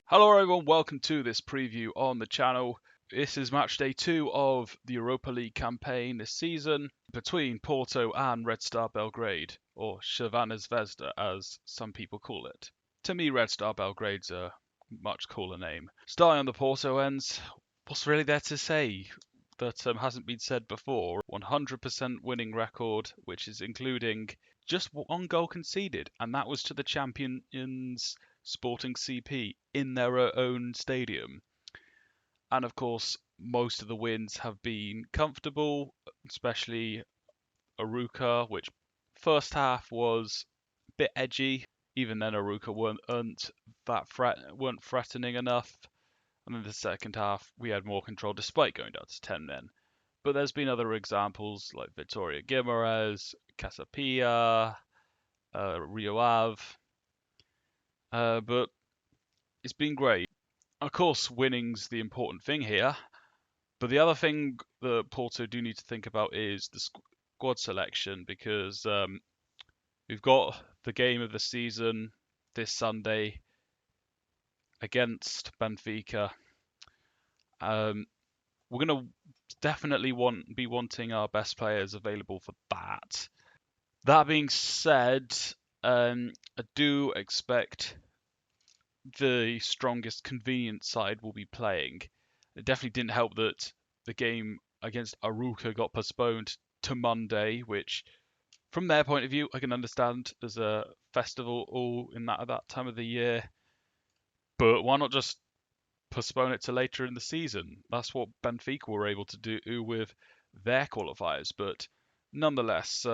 Hello everyone, welcome to this preview on the channel. This is match day 2 of the Europa League campaign this season between Porto and Red Star Belgrade, or Crvena Zvezda as some people call it. To me, Red Star Belgrade's a much cooler name. Starting on the Porto ends, what's really there to say that hasn't been said before? 100% winning record, which is including just one goal conceded, and that was to the champions Sporting CP in their own stadium. And of course, most of the wins have been comfortable, especially Aruca, which first half was a bit edgy. Even then, Aruca weren't threatening enough. And then the second half, we had more control despite going down to 10 men. But there's been other examples like Victoria Guimaraes, Casapia, Rio Ave. But it's been great. Of course, winning's the important thing here. But the other thing that Porto do need to think about is the squad selection, because we've got the game of the season this Sunday against Benfica. We're going to definitely be wanting our best players available for that. That being said, I do expect the strongest convenient side will be playing. It definitely didn't help that the game against Aruca got postponed to Monday, which, from their point of view, I can understand. There's a festival all in that at that time of the year, but why not just postpone it to later in the season? That's what Benfica were able to do with their qualifiers. But nonetheless,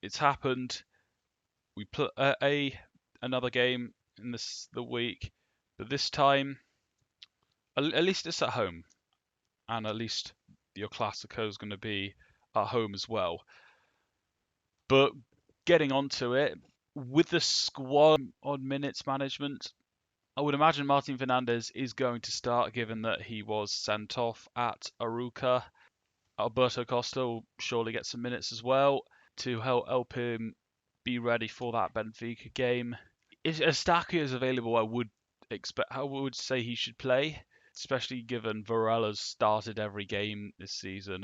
it's happened. We put another game in the week, but this time at least it's at home, and at least your Classico is going to be at home as well. But getting onto it, with the squad on minutes management, I would imagine Martin Fernandes is going to start, given that he was sent off at Aruca. Alberto Costa will surely get some minutes as well to help him be ready for that Benfica game. If Eustáquio is available, I would say he should play, especially given Varela's started every game this season.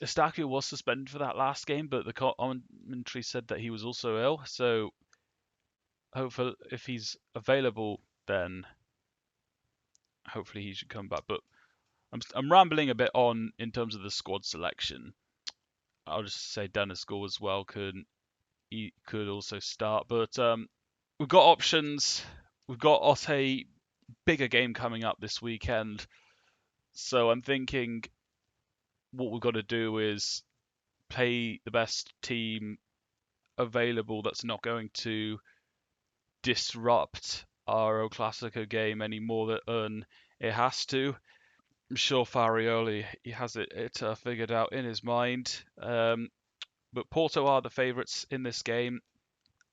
Eustáquio was suspended for that last game, but the commentary said that he was also ill. So hopefully, if he's available, then hopefully he should come back. But I'm rambling a bit on in terms of the squad selection. I'll just say Dennis Gore as well could also start, but we've got options. We've got a bigger game coming up this weekend, so I'm thinking what we've got to do is play the best team available that's not going to disrupt our El Clasico game any more than it has to. I'm sure Farioli he has it figured out in his mind. But Porto are the favourites in this game.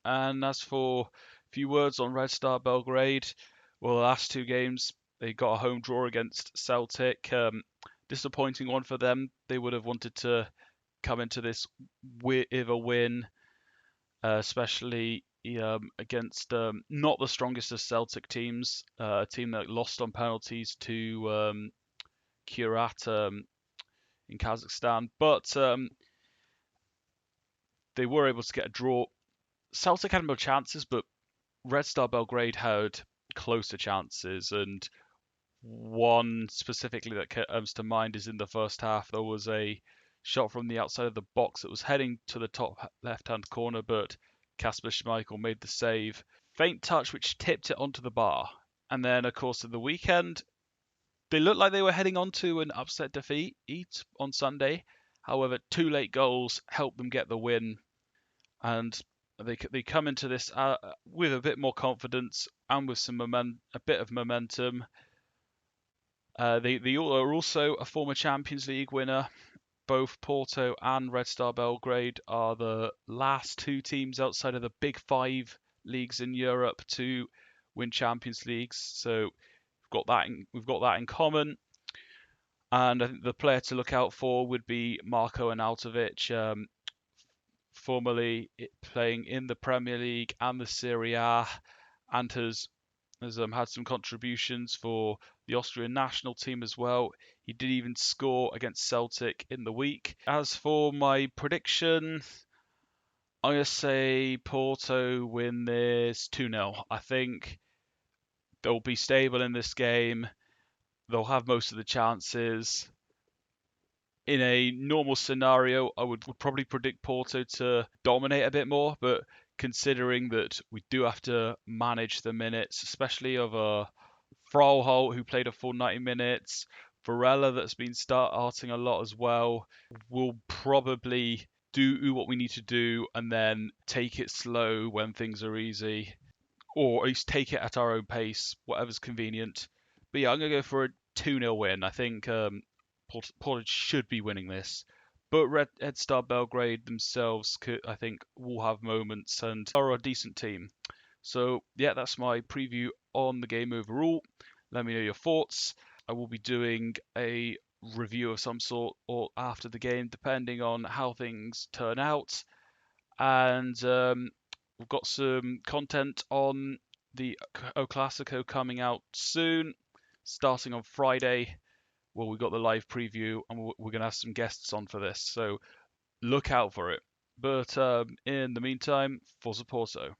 And as for a few words on Red Star Belgrade, well, the last two games they got a home draw against Celtic. Disappointing one for them. They would have wanted to come into this with a win, especially against not the strongest of Celtic teams, a team that lost on penalties to Kurat in Kazakhstan. But they were able to get a draw. Celtic had more chances, but Red Star Belgrade had closer chances, and one specifically that comes to mind is in the first half. There was a shot from the outside of the box that was heading to the top left-hand corner, but Kasper Schmeichel made the save. Faint touch which tipped it onto the bar. And then, of course, at the weekend, they looked like they were heading on to an upset defeat on Sunday. However, two late goals helped them get the win, and they come into this with a bit more confidence and with a bit of momentum. They are also a former Champions League winner. Both Porto and Red Star Belgrade are the last two teams outside of the big five leagues in Europe to win Champions Leagues. So we've got that in common. And I think the player to look out for would be Marko Arnautovic, formerly playing in the Premier League and the Serie A, and has has had some contributions for the Austrian national team as well. He did even score against Celtic in the week. As for my prediction, I'm going to say Porto win this 2-0. I think they'll be stable in this game. They'll have most of the chances. In a normal scenario, I would probably predict Porto to dominate a bit more, but considering that we do have to manage the minutes, especially of a Frauholt who played a full 90 minutes, Varela that's been starting a lot as well, we'll probably do what we need to do and then take it slow when things are easy, or at least take it at our own pace, whatever's convenient. But yeah, I'm going to go for a 2-0 win. I think Porto should be winning this. But Red Star Belgrade themselves, I think, will have moments and are a decent team. So yeah, that's my preview on the game overall. Let me know your thoughts. I will be doing a review of some sort or after the game, depending on how things turn out. And we've got some content on the O Classico coming out soon, starting on Friday. Well, we've got the live preview, and we're going to have some guests on for this, so look out for it. But in the meantime, Forza Porto.